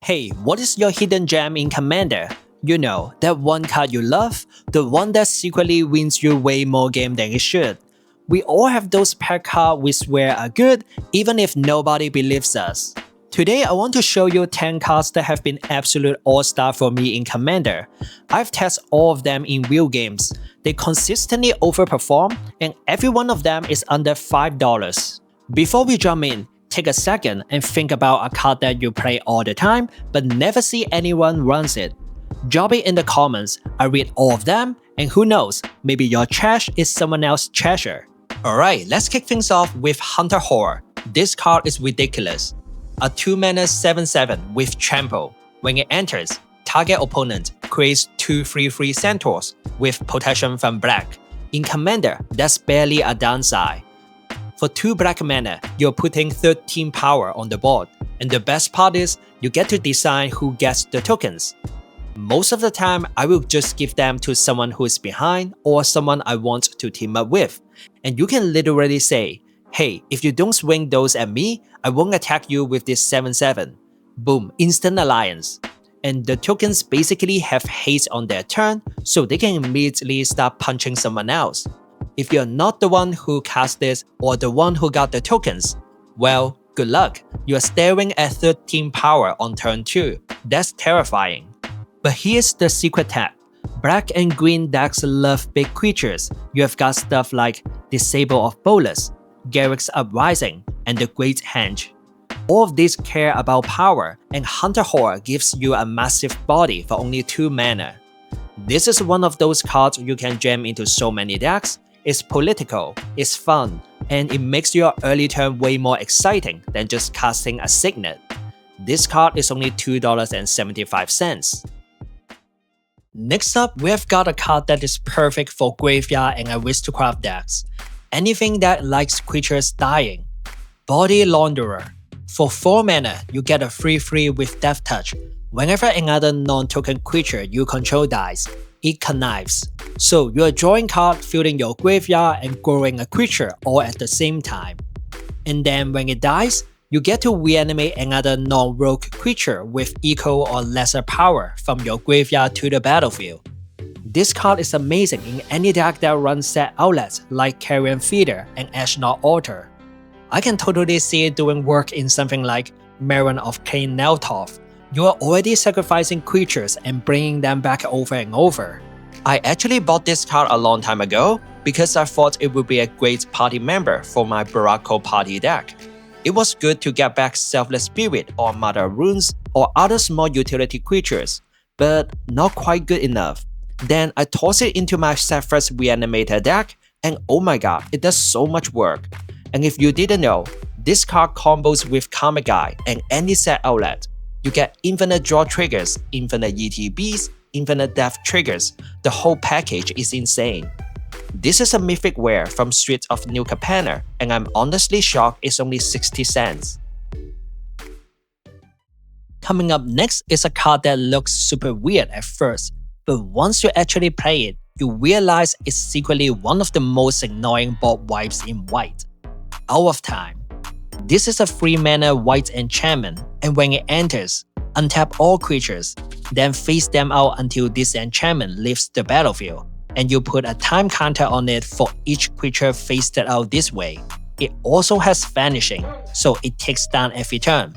Hey, what is your hidden gem in Commander? You know, that one card you love, the one that secretly wins you way more game than it should. We all have those pack cards we swear are good, even if nobody believes us. Today I want to show you 10 cards that have been absolute all-star for me in Commander. I've tested all of them in real games. They consistently overperform, and every one of them is under $5. Before we jump in, take a second and think about a card that you play all the time but never see anyone runs it. Drop it in the comments. I read all of them, and who knows, maybe your trash is someone else's treasure. Alright, let's kick things off with Hunter Horror. This card is ridiculous. A 2-mana 7/7 with Trample. When it enters, target opponent creates 2 3/3 centaurs with protection from black. In Commander, that's barely a downside. For 2 black mana, you're putting 13 power on the board, and the best part is, you get to decide who gets the tokens. Most of the time, I will just give them to someone who is behind or someone I want to team up with. And you can literally say, hey, if you don't swing those at me, I won't attack you with this 7/7. Boom, instant alliance. And the tokens basically have haste on their turn, so they can immediately start punching someone else. If you're not the one who cast this or the one who got the tokens, well, good luck. You're staring at 13 power on turn 2. That's terrifying. But here's the secret tap. Black and green decks love big creatures. You have got stuff like Disable of Bolas, Garruk's Uprising, and the Great Henge. All of these care about power, and Hunter Horror gives you a massive body for only 2 mana. This is one of those cards you can jam into so many decks. It's political, it's fun, and it makes your early turn way more exciting than just casting a Signet. This card is only $2.75. Next up, we have got a card that is perfect for graveyard and aristocrat decks. Anything that likes creatures dying. Body Launderer. For 4 mana, you get a 3/3 with Death Touch. Whenever another non-token creature you control dies, it connives. So you're drawing card, filling your graveyard, and growing a creature all at the same time. And then when it dies, you get to reanimate another non-rogue creature with equal or lesser power from your graveyard to the battlefield. This card is amazing in any deck that runs set outlets like Carrion Feeder and Ashnod Altar. I can totally see it doing work in something like Maron of Cain Neltoth. You are already sacrificing creatures and bringing them back over and over. I actually bought this card a long time ago because I thought it would be a great party member for my Barako party deck. It was good to get back Selfless Spirit or Mother of Runes or other small utility creatures, but not quite good enough. Then I toss it into my Sephiroth Reanimator deck, and oh my god, it does so much work. And if you didn't know, this card combos with Kamigai and any set outlet. You get infinite draw triggers, infinite ETBs, infinite death triggers. The whole package is insane. This is a mythic rare from Streets of New Capenna, and I'm honestly shocked it's only 60 cents. Coming up next is a card that looks super weird at first, but once you actually play it, you realize it's secretly one of the most annoying board wipes in white. Out of Time. This is a 3-mana white enchantment, and when it enters, untap all creatures, then face them out until this enchantment leaves the battlefield, and you put a time counter on it for each creature faced out this way. It also has Vanishing, so it takes down every turn.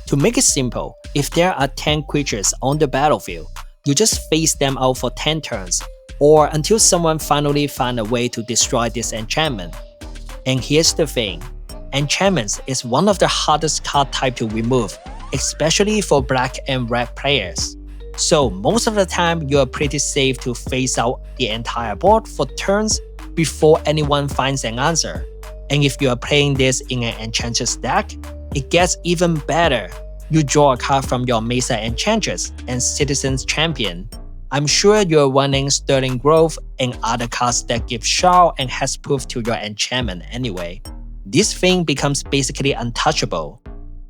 To make it simple, if there are 10 creatures on the battlefield, you just face them out for 10 turns, or until someone finally finds a way to destroy this enchantment. And here's the thing. Enchantments is one of the hardest card type to remove, especially for black and red players. So most of the time, you are pretty safe to phase out the entire board for turns before anyone finds an answer. And if you are playing this in an Enchantress deck, it gets even better. You draw a card from your Mesa Enchantress and Citizen's Champion. I'm sure you're running Sterling Grove and other cards that give Shao and Hexproof to your enchantment anyway. This thing becomes basically untouchable.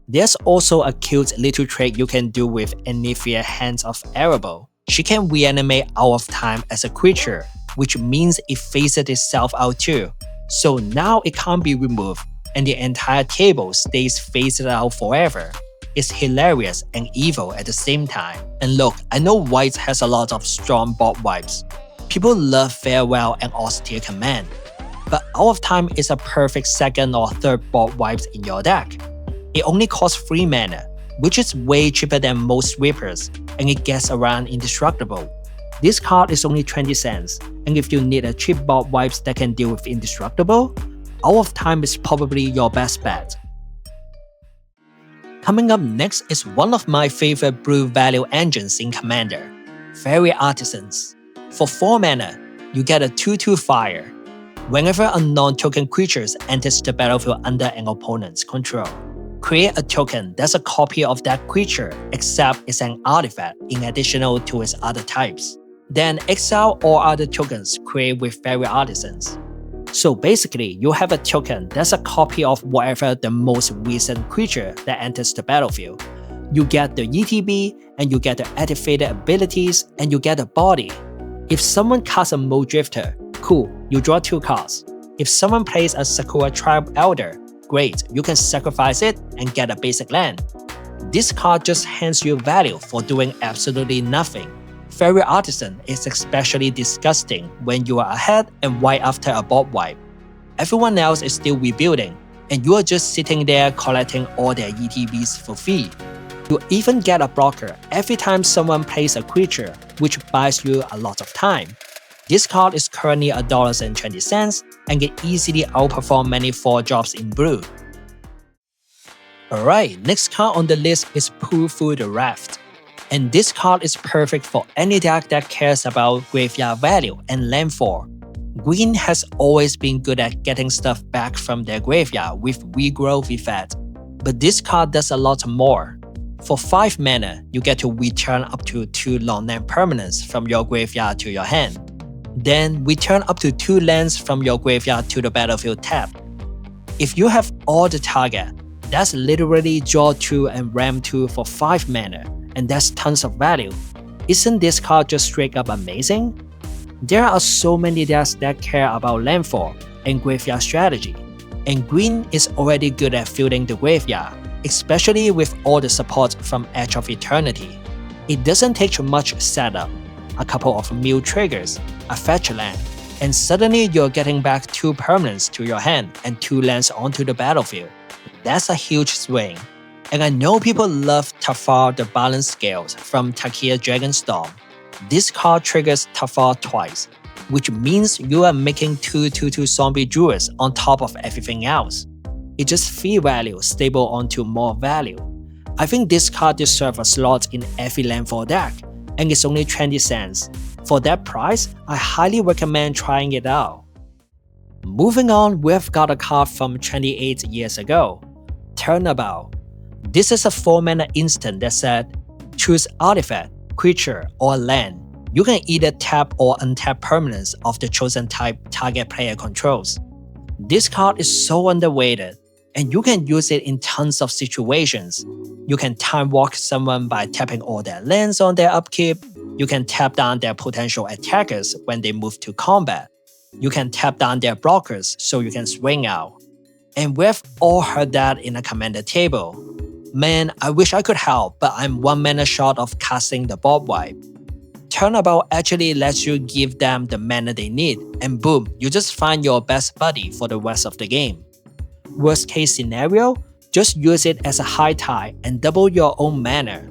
There's also a cute little trick you can do with Enifia Hands of Erebor. She can reanimate Out of Time as a creature, which means it phases itself out too. So now it can't be removed, and the entire table stays phased out forever. is hilarious and evil at the same time. And look, I know white has a lot of strong board wipes. People love Farewell and Austere Command, but Out of Time is a perfect second or third board wipes in your deck. It only costs 3 mana, which is way cheaper than most sweepers, and it gets around indestructible. This card is only 20 cents, and if you need a cheap board wipes that can deal with indestructible, Out of Time is probably your best bet. Coming up next is one of my favorite brew value engines in Commander, Fairy Artisans. For 4 mana, you get a 2/2 fire. Whenever a non-token creature enters the battlefield under an opponent's control, create a token that's a copy of that creature except it's an artifact in addition to its other types. Then exile all other tokens created with Fairy Artisans. So basically, you have a token that's a copy of whatever the most recent creature that enters the battlefield. You get the ETB, and you get the activated abilities, and you get a body. If someone casts a Mold Drifter, cool, you draw 2 cards. If someone plays a Sakura Tribe Elder, great, you can sacrifice it and get a basic land. This card just hands you value for doing absolutely nothing. Fairy Artisan is especially disgusting when you are ahead and right after a board wipe. Everyone else is still rebuilding, and you are just sitting there collecting all their ETBs for free. You even get a blocker every time someone plays a creature, which buys you a lot of time. This card is currently $1.20 and can easily outperform many 4-drops in Brew. Alright, next card on the list is Pull Through the Raft. And this card is perfect for any deck that cares about graveyard value and landfall. Green has always been good at getting stuff back from their graveyard with regrowth effect, but this card does a lot more. For 5 mana, you get to return up to 2 long-land permanents from your graveyard to your hand. Then return up to 2 lands from your graveyard to the battlefield tapped. If you have all the target, that's literally draw 2 and ram 2 for 5 mana, and that's tons of value. Isn't this card just straight up amazing? There are so many decks that care about landfall and graveyard strategy, and green is already good at filling the graveyard, especially with all the support from Edge of Eternity. It doesn't take much setup, a couple of mill triggers, a fetch land, and suddenly you're getting back 2 permanents to your hand and 2 lands onto the battlefield. That's a huge swing. And I know people love Tafar the Balance Scales from Takia Dragonstorm. This card triggers Tafar twice, which means you are making 2 2/2 zombie druids on top of everything else. It just free value stable onto more value. I think this card deserves a slot in every landfall deck, and it's only 20 cents. For that price, I highly recommend trying it out. Moving on, we've got a card from 28 years ago, Turnabout. This is a 4-mana instant that said, choose artifact, creature, or land. You can either tap or untap permanents of the chosen type target player controls. This card is so underrated, and you can use it in tons of situations. You can time walk someone by tapping all their lands on their upkeep. You can tap down their potential attackers when they move to combat. You can tap down their blockers so you can swing out. And we've all heard that in a commander table. Man, I wish I could help, but I'm 1 mana short of casting the board wipe. Turnabout actually lets you give them the mana they need, and boom, you just find your best buddy for the rest of the game. Worst case scenario, just use it as a high tide and double your own mana.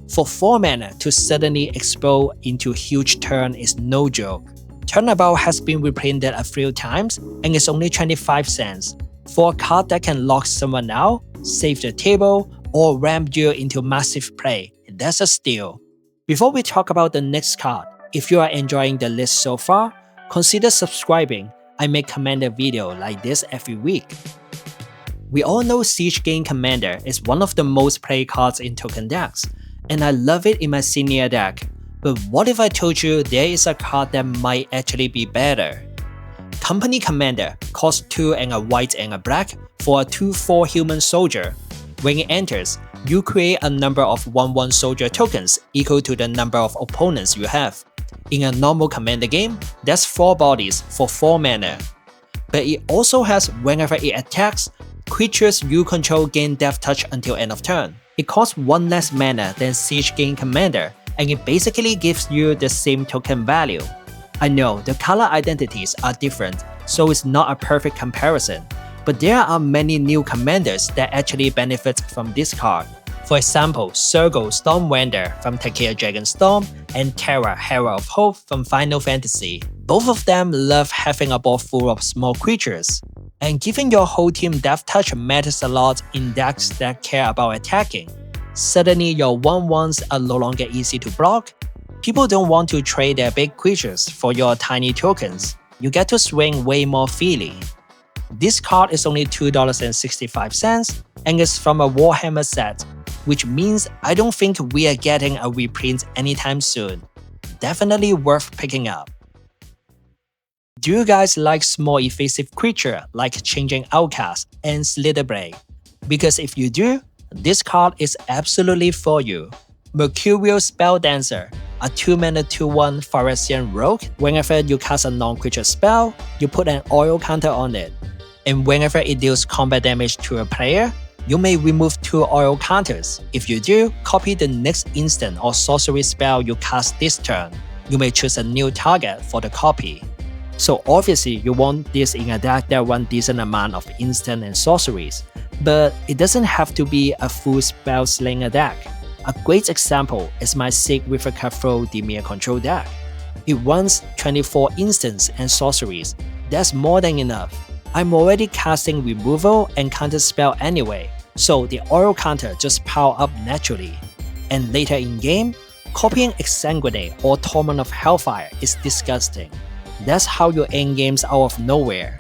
For 4 mana to suddenly explode into huge turn is no joke. Turnabout has been reprinted a few times and is only 25 cents. For a card that can lock someone out, save the table, or ram you into massive play, that's a steal. Before we talk about the next card, if you are enjoying the list so far, consider subscribing. I make Commander video like this every week. We all know Siege Game Commander is one of the most played cards in token decks, and I love it in my senior deck. But what if I told you there is a card that might actually be better? Company Commander costs 2 and a white and a black for a 2/4 human soldier. When it enters, you create a number of 1/1 soldier tokens equal to the number of opponents you have. In a normal commander game, that's 4 bodies for 4 mana. But it also has whenever it attacks, Creatures you control gain Death Touch until end of turn. It costs 1 less mana than Siege Gain Commander, and it basically gives you the same token value. I know the color identities are different, so it's not a perfect comparison, but there are many new commanders that actually benefit from this card. For example, Surgo Stormwander from Takea Dragonstorm and Terra Herald of Hope from Final Fantasy. Both of them love having a board full of small creatures. And giving your whole team Death Touch matters a lot in decks that care about attacking. Suddenly your 1/1s are no longer easy to block. People don't want to trade their big creatures for your tiny tokens. You get to swing way more freely. This card is only $2.65 and is from a Warhammer set, which means I don't think we are getting a reprint anytime soon. Definitely worth picking up. Do you guys like small evasive creature like Changing Outcast and Slitherblade? Because if you do, this card is absolutely for you. Mercurial Spelldancer, a 2-mana 2/1 Phyrexian rogue. Whenever you cast a non-creature spell, you put an oil counter on it. And whenever it deals combat damage to a player, you may remove 2 oil counters. If you do, copy the next instant or sorcery spell you cast this turn. You may choose a new target for the copy. So obviously you want this in a deck that runs decent amount of instant and sorceries, but it doesn't have to be a full spell slinger deck. A great example is my Seek with a Cutthroat Dimir control deck. It runs 24 instants and sorceries. That's more than enough. I'm already casting removal and counter spell anyway, so the oil counter just pile up naturally. And later in game, copying Exsanguinate or Torment of Hellfire is disgusting. That's how you end games out of nowhere.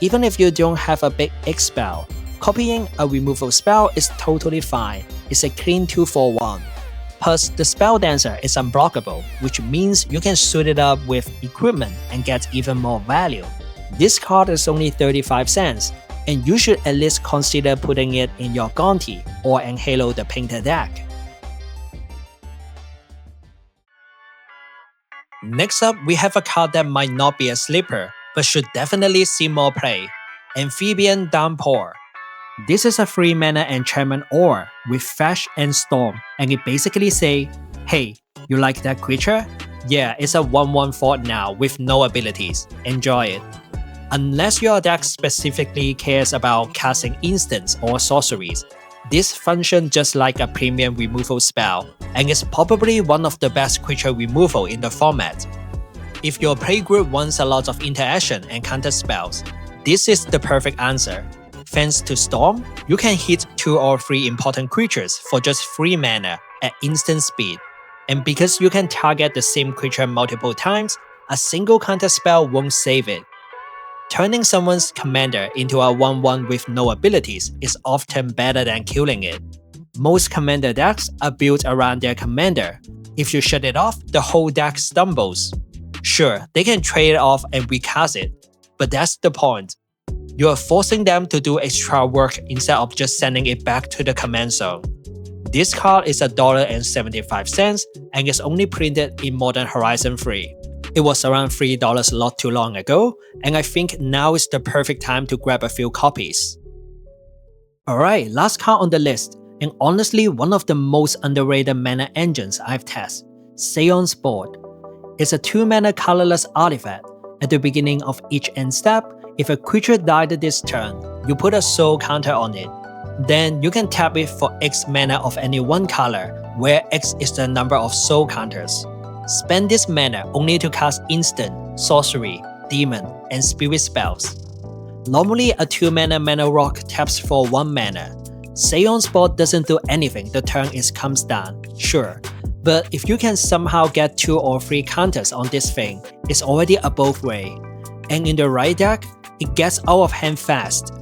Even if you don't have a big X spell, copying a removal spell is totally fine. It's a clean 2-for-1. Plus, the Spelldancer is unblockable, which means you can suit it up with equipment and get even more value. This card is only 35 cents, and you should at least consider putting it in your Gonti or Halo the Painter deck. Next up, we have a card that might not be a sleeper, but should definitely see more play. Amphibian Downpour. This is a 3-mana enchantment ore with Flash and Storm, and it basically say, hey, you like that creature? Yeah, it's a 1/1 fort now with no abilities. Enjoy it. Unless your deck specifically cares about casting instants or sorceries, this functions just like a premium removal spell, and is probably one of the best creature removal in the format. If your playgroup wants a lot of interaction and counter spells, this is the perfect answer. Thanks to Storm, you can hit 2 or 3 important creatures for just 3 mana at instant speed. And because you can target the same creature multiple times, a single counter spell won't save it. Turning someone's commander into a 1/1 with no abilities is often better than killing it. Most commander decks are built around their commander. If you shut it off, the whole deck stumbles. Sure, they can trade it off and recast it, but that's the point. You are forcing them to do extra work instead of just sending it back to the command zone. This card is $1.75 and is only printed in Modern Horizon 3. It was around $3 not too long ago, and I think now is the perfect time to grab a few copies. Alright, last card on the list, and honestly one of the most underrated mana engines I've tested, Séance Board. It's a 2-mana colorless artifact. At the beginning of each end step, if a creature died this turn, you put a soul counter on it. Then you can tap it for X mana of any one color, where X is the number of soul counters. Spend this mana only to cast instant, sorcery, demon, and spirit spells. Normally a 2-mana mana rock taps for 1 mana. Séance Board doesn't do anything the turn it comes down, sure, but if you can somehow get 2 or 3 counters on this thing, it's already above way. And in the right deck, it gets out of hand fast.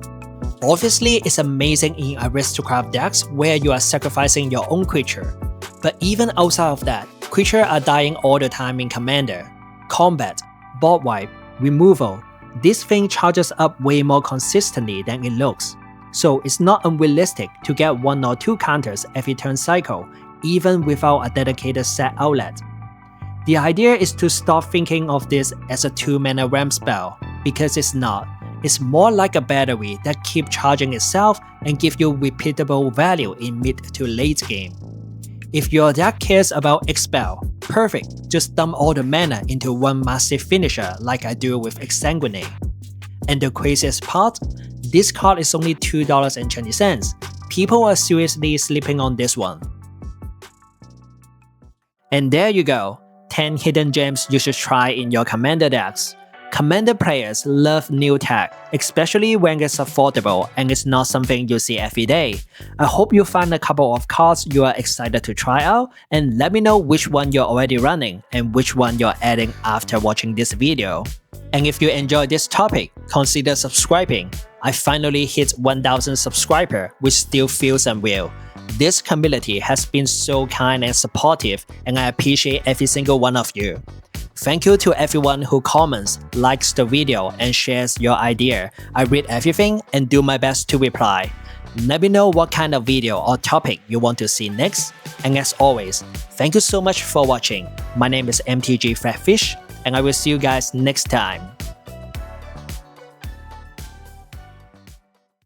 Obviously, it's amazing in aristocrat decks where you are sacrificing your own creature. But even outside of that, creatures are dying all the time in Commander. Combat, board wipe, removal, this thing charges up way more consistently than it looks. So it's not unrealistic to get 1 or 2 counters every turn cycle, even without a dedicated set outlet. The idea is to stop thinking of this as a 2-mana ramp spell, because it's not. It's more like a battery that keeps charging itself and gives you repeatable value in mid to late game. If you're that cares about Expel, perfect, just dump all the mana into one massive finisher like I do with Exsanguinate. And the craziest part? This card is only $2.20. People are seriously sleeping on this one. And there you go, 10 hidden gems you should try in your Commander decks. Commander players love new tech, especially when it's affordable and it's not something you see every day. I hope you find a couple of cards you are excited to try out, and let me know which one you're already running and which one you're adding after watching this video. And if you enjoyed this topic, consider subscribing. I finally hit 1,000 subscribers, which still feels unreal. This community has been so kind and supportive, and I appreciate every single one of you. Thank you to everyone who comments, likes the video, and shares your idea. I read everything and do my best to reply. Let me know what kind of video or topic you want to see next. And as always, thank you so much for watching. My name is MTG Flatfish, and I will see you guys next time.